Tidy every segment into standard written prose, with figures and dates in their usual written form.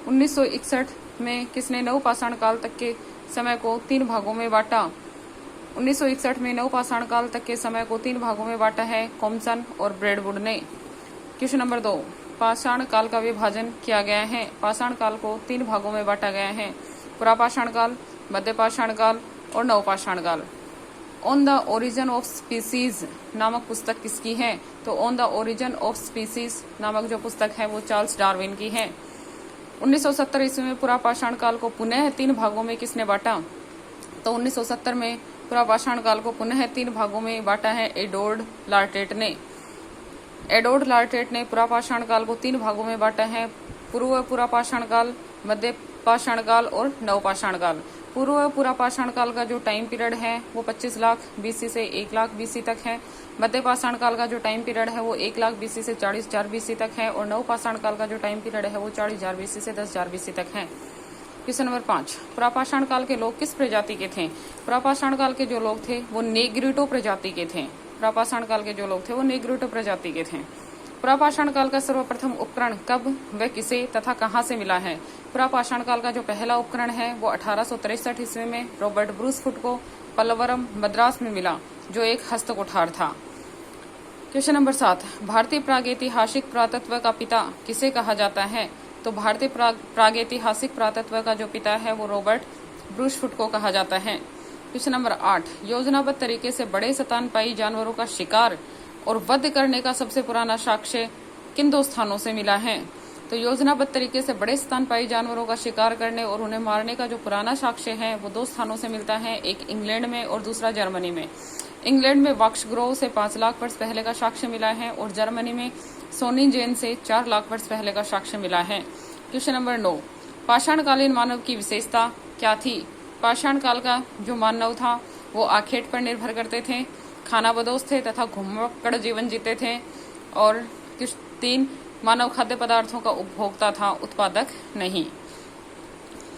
1961 में किसने नवपाषाण काल तक के समय को 3 भागों में बांटा? 1961 में नवपाषाण काल तक के समय को 3 भागों में बांटा है कॉम्सन और ब्रेडवुड ने। क्वेश्चन नंबर 2, पाषाण काल का विभाजन किया गया है। पाषाण काल को 3 भागों में बांटा गया है, पुरापाषाण काल, मध्यपाषाण काल और नवपाषाण काल। On the origin of species नामक पुस्तक किसकी है? तो on the origin of species नामक जो पुस्तक है वो चार्ल्स डार्विन की है। 1970 ईस्वी में पुरापाषाण काल को पुनः 3 भागों में किसने बांटा? तो 1970 में पुरापाषाण काल को पुनः 3 भागों में बांटा है एडवर्ड लार्टेट ने। एडवर्ड लार्टेट ने पुरापाषाण काल को 3 भागों में बांटा है, पूर्व पुरापाषाण काल, मध्य पाषाण काल और नवपाषाण काल। पूर्व पुरापाषाण काल का जो टाइम पीरियड है वो 25 लाख बीसी से 1 लाख बीसी तक है। मध्य पाषाण काल का जो टाइम पीरियड है वो 1 लाख बीसी से 40,000 बीसी तक है और नवपाषाण काल का जो टाइम पीरियड है वो 40,000 बीसी से 10,000 बीसी तक है। क्वेश्चन नंबर 5, पुरापाषाण काल के लोग किस प्रजाति के थे? पुरापाषाण काल के जो लोग थे वो नेग्रिटो प्रजाति के थे। पुरापाषाण काल के जो लोग थे वो नेग्रिटो प्रजाति के थे। पुरापाषाण काल का सर्वप्रथम उपकरण कब व किसे तथा कहां से मिला है? पुरापाषाण काल का जो पहला उपकरण है वो 1863 ईस्वी में रॉबर्ट ब्रूसफुट को पल्लवरम मद्रास में मिला, जो एक हस्तकुठार था। क्वेश्चन नंबर 7, भारतीय प्रागैतिहासिक पुरातत्व का पिता किसे कहा जाता है? तो भारतीय प्रागैतिहासिक पुरातत्व का जो पिता है वो रॉबर्ट ब्रूसफुट को कहा जाता है। क्वेश्चन नंबर 8, योजनाबद्ध तरीके से बड़े स्तनपायी जानवरों का शिकार और वध करने का सबसे पुराना साक्ष्य किन 2 स्थानों से मिला है? तो योजनाबद्ध तरीके से बड़े स्तनपायी जानवरों का शिकार करने और उन्हें मारने का जो पुराना साक्ष्य है वो 2 स्थानों से मिलता है, एक इंग्लैंड में और दूसरा जर्मनी में। इंग्लैंड में वॉक्सग्रोव से 5 लाख वर्ष पहले का साक्ष्य मिला है और जर्मनी में सोनिजेन से 4 लाख वर्ष पहले का साक्ष्य मिला है। क्वेश्चन नंबर 9, पाषाणकालीन मानव की विशेषता क्या थी? पाषाण काल का जो मानव था वो आखेट पर निर्भर करते थे, खानाबदोश थे तथा घुमक्कड़ जीवन जीते थे और 3 मानव खाद्य पदार्थों का उपभोक्ता था, उत्पादक नहीं।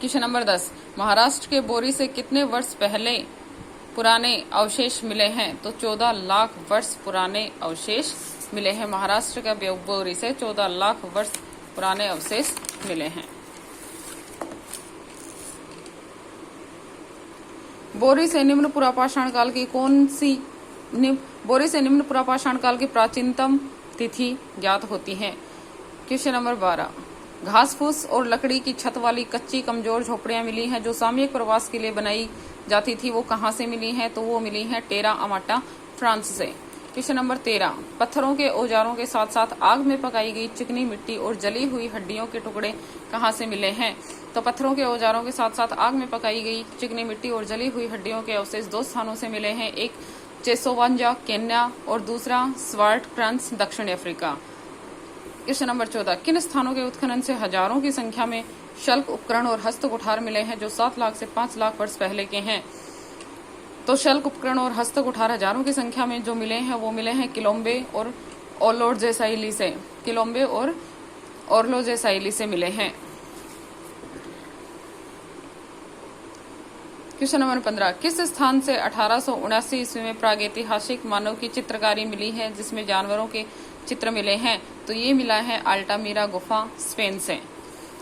क्वेश्चन नंबर 10, महाराष्ट्र के बोरी से कितने वर्ष पहले पुराने अवशेष मिले हैं? तो 14 लाख वर्ष पुराने अवशेष मिले हैं। महाराष्ट्र का बोरी से 14 लाख वर्ष पुराने अवशेष मिले हैं। बोरी से निम्न पुरापाषाण काल की बोरी से निम्न पुरापाषाण काल की प्राचीनतम तिथि ज्ञात होती है। क्वेश्चन नंबर 12, घास फूस और लकड़ी की छत वाली कच्ची कमजोर झोपड़ियां मिली हैं जो सामयिक प्रवास के लिए बनाई जाती थी, वो कहां से मिली हैं? तो वो मिली हैं टेरा अमाटा, फ्रांस से। क्वेश्चन नंबर 13, पत्थरों के औजारों के साथ साथ आग में पकाई गई चिकनी मिट्टी और जली हुई हड्डियों के टुकड़े कहां से मिले हैं? तो पत्थरों के औजारों के साथ साथ आग में पकाई गई चिकनी मिट्टी और जली हुई हड्डियों के अवशेष 2 स्थानों से मिले हैं, एक चेसोवांजा केन्या और दूसरा स्वार्ट क्रंस दक्षिण अफ्रीका। क्वेश्चन नंबर 14, किन स्थानों के उत्खनन से हजारों की संख्या में शल्क उपकरण और हस्तकुठार मिले हैं जो 7 लाख से 5 लाख वर्ष पहले के हैं? तो शल्क उपकरण और हस्तकुठार हजारों की संख्या में जो मिले हैं वो मिले हैं किलोम्बे और ओर्लोजेसाइली से। किलोम्बे और ओर्लोजेसाइली से मिले हैं। क्वेश्चन नंबर 15, किस स्थान से 1879 ईस्वी में प्रागैतिहासिक मानव की चित्रकारी मिली है जिसमें जानवरों के चित्र मिले हैं? तो ये मिला है अल्टामीरा गुफा, स्पेन से।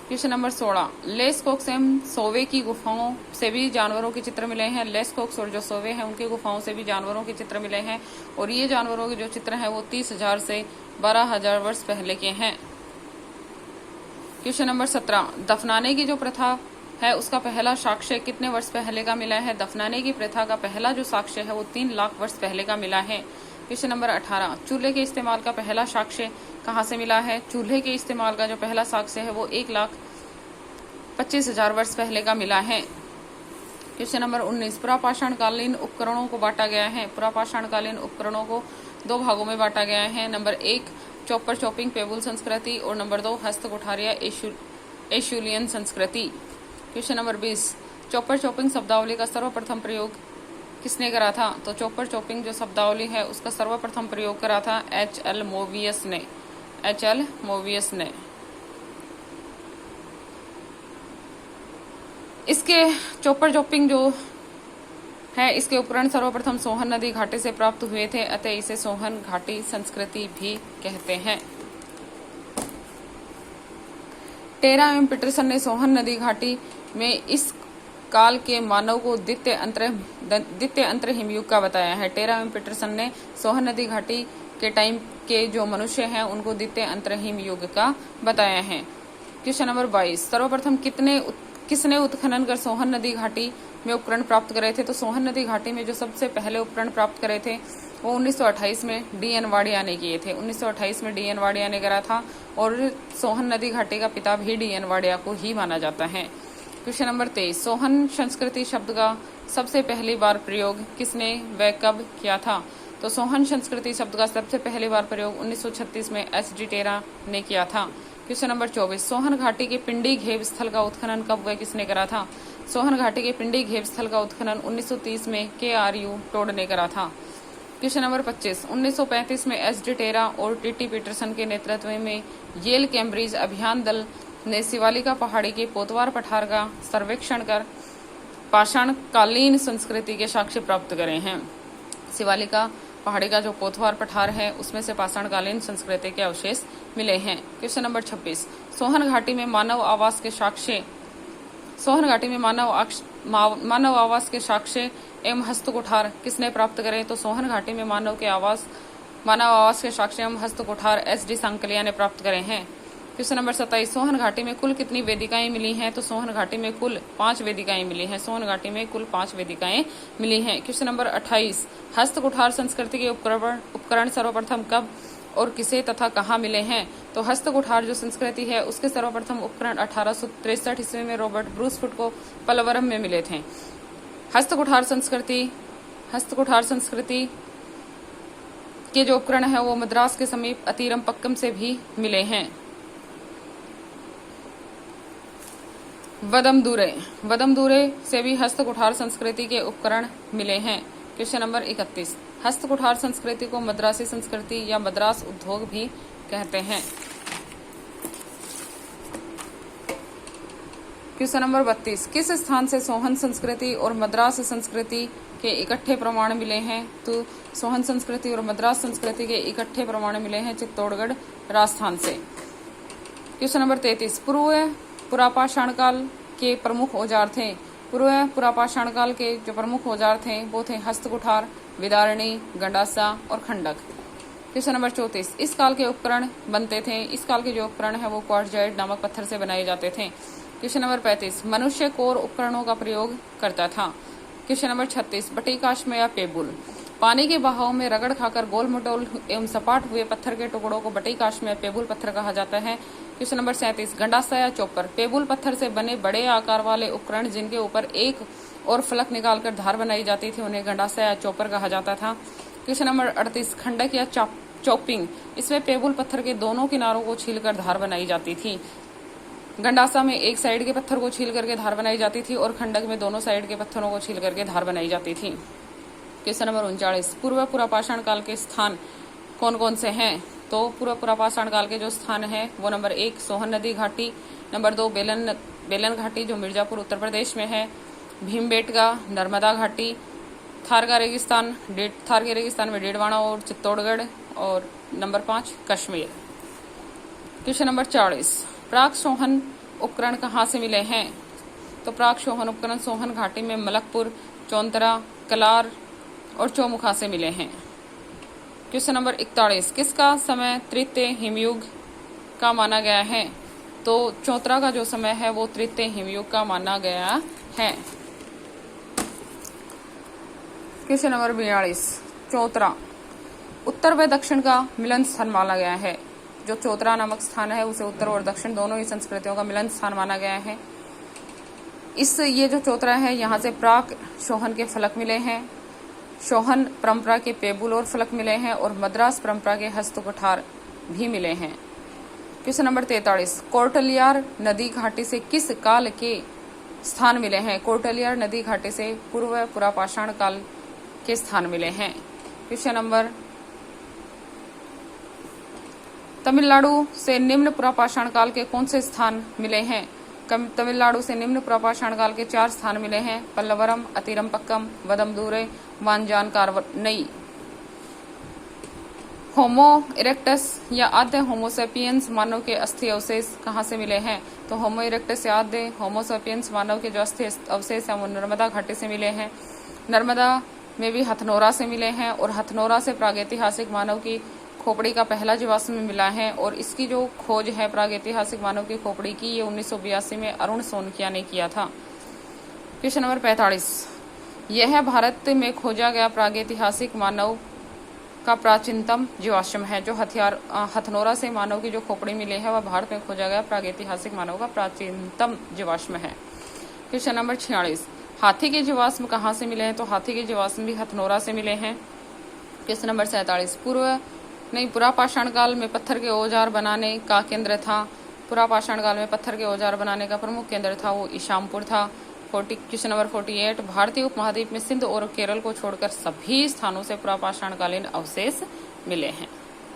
क्वेश्चन नंबर 16, लेस्कोक्स एवं सोवे की गुफाओं से भी जानवरों के चित्र मिले हैं। लेस्कोक्स और जो सोवे हैं उनकी गुफाओं से भी जानवरों के चित्र मिले हैं और ये जानवरों के जो चित्र हैं वो 30,000 से 12,000 वर्ष पहले के हैं। क्वेश्चन नंबर 17, दफनाने की जो प्रथा है उसका पहला साक्ष्य कितने वर्ष पहले का मिला है? दफनाने की प्रथा का पहला जो साक्ष्य है वो 3 लाख वर्ष पहले का मिला है। क्वेश्चन नंबर 18, चूल्हे के इस्तेमाल का पहला साक्ष्य कहां से मिला है? चूल्हे के इस्तेमाल का जो पहला साक्ष्य है वो 1,25,000 वर्ष पहले का मिला है। क्वेश्चन नंबर 19, पुरापाषाणकालीन उपकरणों को बांटा गया है। पुरापाषाणकालीन उपकरणों को 2 भागों में बांटा गया है। नंबर 1 चॉपर चॉपिंग पेबुल संस्कृति और नंबर 2 हस्तकुठारिया एशुलियन संस्कृति। क्वेश्चन नंबर 20, चॉपर चॉपिंग शब्दावली का सर्वप्रथम प्रयोग किसने करा था? तो चॉपर चॉपिंग जो शब्दावली है उसका सर्वप्रथम प्रयोग करा था H.L. मोवियस ने। H.L. मोवियस ने। इसके चॉपर चॉपिंग जो है इसके उपकरण सर्वप्रथम सोहन नदी घाटी से प्राप्त हुए थे, अतः इसे सोहन घाटी संस्कृति भी कहते हैं। टेरा एवं पीटरसन ने सोहन नदी घाटी में इस काल के मानव को द्वितीय अंतर हिमयुग का बताया है। टेरा एवं पीटरसन ने सोहन नदी घाटी के टाइम के जो मनुष्य हैं उनको द्वितीय अंतर हिमयुग का बताया है। क्वेश्चन नंबर 22, सर्वप्रथम किसने उत्खनन कर सोहन नदी घाटी में उपकरण प्राप्त करे थे? तो सोहन नदी घाटी में जो सबसे पहले उपकरण प्राप्त करे थे वो 1928 में डी.एन. वाडिया ने किए थे। 1928 में डी.एन. वाडिया ने करा था और सोहन नदी घाटी का पिता भी डी.एन. वाडिया को ही माना जाता है। क्वेश्चन नंबर 23, सोहन संस्कृति शब्द का सबसे पहली बार प्रयोग किसने व कब किया था? तो सोहन संस्कृति शब्द का सबसे पहली बार प्रयोग 1936 में एस.डी. टेरा ने किया था। क्वेश्चन नंबर 24, सोहन घाटी के पिंडी घेव स्थल का उत्खनन कब व किसने करा था? सोहन घाटी के पिंडी घेव स्थल का उत्खनन 1930 में के.आर.यू. टोड ने करा था। क्वेश्चन नंबर 25, 1935 में एस.डी. टेरा और टी.टी. पीटरसन के नेतृत्व में येल कैम्ब्रिज अभियान दल ने शिवालिका पहाड़ी के पोतवार पठार का सर्वेक्षण कर पाषाण कालीन संस्कृति के साक्ष्य प्राप्त करे हैं। शिवालिका पहाड़ी का जो पोतवार पठार है उसमें से पाषाण कालीन संस्कृति के अवशेष मिले हैं। क्वेश्चन नंबर 26, सोहन घाटी में मानव आवास के साक्ष्य एवं हस्तकुठार किसने प्राप्त करे? तो सोहन घाटी में मानव आवास के साक्ष्य एवं हस्तकुठार एस.डी. सांकलिया ने प्राप्त करे हैं। क्वेश्चन नंबर 27, सोहन घाटी में कुल कितनी वेदिकाएं मिली हैं? तो सोहन घाटी में कुल 5 वेदिकाएं मिली हैं। सोहन घाटी में कुल 5 वेदिकाएं मिली हैं। क्वेश्चन नंबर 28, हस्तकुठार संस्कृति के उपकरण सर्वप्रथम कब और किसे तथा कहाँ मिले हैं? तो हस्तकुठार जो संस्कृति है उसके सर्वप्रथम उपकरण 1863 ईस्वी में रॉबर्ट ब्रूसफुट को पलवरम में मिले थे। हस्तकुठार संस्कृति के जो उपकरण है वो मद्रास के समीप अतीरमपक्कम से भी मिले हैं। वदमदूरे से भी हस्तकुठार संस्कृति के उपकरण मिले हैं। क्वेश्चन नंबर 31, हस्तकुठार संस्कृति को मद्रासी संस्कृति या मद्रास उद्योग भी कहते हैं। क्वेश्चन नंबर 32, किस स्थान से सोहन संस्कृति और मद्रास संस्कृति के इकट्ठे प्रमाण मिले हैं? तो सोहन संस्कृति और मद्रास संस्कृति के इकट्ठे प्रमाण मिले हैं चित्तौड़गढ़ राजस्थान से। क्वेश्चन नंबर 33, पुरापाषाण काल के प्रमुख औजार थे। पुरापाषाण काल के जो प्रमुख औजार थे वो थे हस्तकुठार, विदारणी, गंडासा और खंडक। क्वेश्चन नंबर 34, इस काल के उपकरण बनते थे। इस काल के जो उपकरण है वो क्वार्ट्जाइट नामक पत्थर से बनाए जाते थे। क्वेश्चन नंबर 35, मनुष्य कोर उपकरणों का प्रयोग करता था। क्वेश्चन नंबर 36, बटीकाश में या पेबुल, पानी के बहाव में रगड़ खाकर गोल मटोल एवं सपाट हुए पत्थर के टुकड़ों को बटीकाश में पेबुल पत्थर कहा जाता है। क्वेश्चन नंबर 37, गंडासा या चॉपर, पेबुल पत्थर से बने बड़े आकार वाले उपकरण जिनके ऊपर एक और फलक निकालकर धार बनाई जाती थी उन्हें गंडासा या चॉपर कहा जाता था। क्वेश्चन नंबर 38, खंडक या चॉपिंग, इसमें पेबुल पत्थर के दोनों किनारों को छीलकर धार बनाई जाती थी। गंडासा में एक साइड के पत्थर को छील करके धार बनाई जाती थी और खंडक में दोनों साइड के पत्थरों को छील करके धार बनाई जाती थी। क्वेश्चन नंबर 39, पुरापाषाण काल के स्थान कौन कौन से हैं? तो पुरापाषाण काल के जो स्थान है वो नंबर 1 सोहन नदी घाटी, नंबर 2 बेलन घाटी जो मिर्जापुर उत्तर प्रदेश में है, भीमबेटका, नर्मदा घाटी, थार के रेगिस्तान में डेडवाना और चित्तौड़गढ़, और नंबर 5 कश्मीर। क्वेश्चन नंबर 40, प्राक सोहन उपकरण कहाँ से मिले हैं? तो प्राक सोहन उपकरण सोहन घाटी में मलकपुर, चौंतरा, कलार और चौमुखा से मिले हैं। क्वेश्चन नंबर 41, किसका समय तृतीय हिमयुग का माना गया है? तो चौतरा का जो समय है वो तृतीय हिमयुग का माना गया है। क्वेश्चन नंबर 42, चौतरा उत्तर व दक्षिण का मिलन स्थान माना गया है। जो चौतरा नामक स्थान है उसे उत्तर और दक्षिण दोनों ही संस्कृतियों का मिलन स्थान माना गया है। ये जो चौतरा है यहाँ से प्राक सोहन के फलक मिले हैं, सोहन परंपरा के पेबुल और फलक मिले हैं और मद्रास परंपरा के हस्तकुठार भी मिले हैं। क्वेश्चन नंबर 43, कोर्टलियार नदी घाटी से किस काल के स्थान मिले हैं? कोर्टलियार नदी घाटी से पुरापाषाण काल के स्थान मिले हैं। क्वेश्चन नंबर, तमिलनाडु से निम्न पुरापाषाण काल के कौन से स्थान मिले हैं? तमिलनाडु से निम्न पुरापाषाण काल के 4 स्थान मिले हैं, पल्लवरम, अतीरमपक्कम, वदमदूरे, वांजान कार्वनई। होमो इरेक्टस या आद्य होमोसेपियंस मानव के अस्थि अवशेष कहाँ से मिले हैं? तो होमो इरेक्टस या आद्य होमोसेपियंस मानव के जो अस्थि अवशेष हैं वो नर्मदा घाटी से मिले हैं। नर्मदा में भी हथनोरा से मिले हैं और हथनोरा से प्रागैतिहासिक मानव की खोपड़ी का पहला जीवाश्म मिला है और इसकी जो खोज है प्रागैतिहासिक मानव की खोपड़ी की, ये 1982 में अरुण सोनकिया ने किया था। क्वेश्चन नंबर 45, यह भारत में खोजा गया प्रागैतिहासिक मानव का प्राचीनतम जीवाश्म है। जो हथनोरा से मानव की जो खोपड़ी मिली है वह भारत में खोजा गया प्रागैतिहासिक मानव का प्राचीनतम जीवाश्म है। क्वेश्चन नंबर 46, हाथी के जीवाश्म कहाँ से मिले हैं? तो हाथी के जीवाश्म भी हथनोरा से मिले हैं। क्वेश्चन नंबर 47, पुरापाषाण काल में पत्थर के औजार बनाने का केंद्र था। पुरापाषाण काल में पत्थर के औजार बनाने का प्रमुख केंद्र था वो ईशामपुर था। क्वेश्चन नंबर 48, भारतीय उपमहाद्वीप में सिंध और केरल को छोड़कर सभी स्थानों से पुरापाषाणकालीन अवशेष मिले हैं।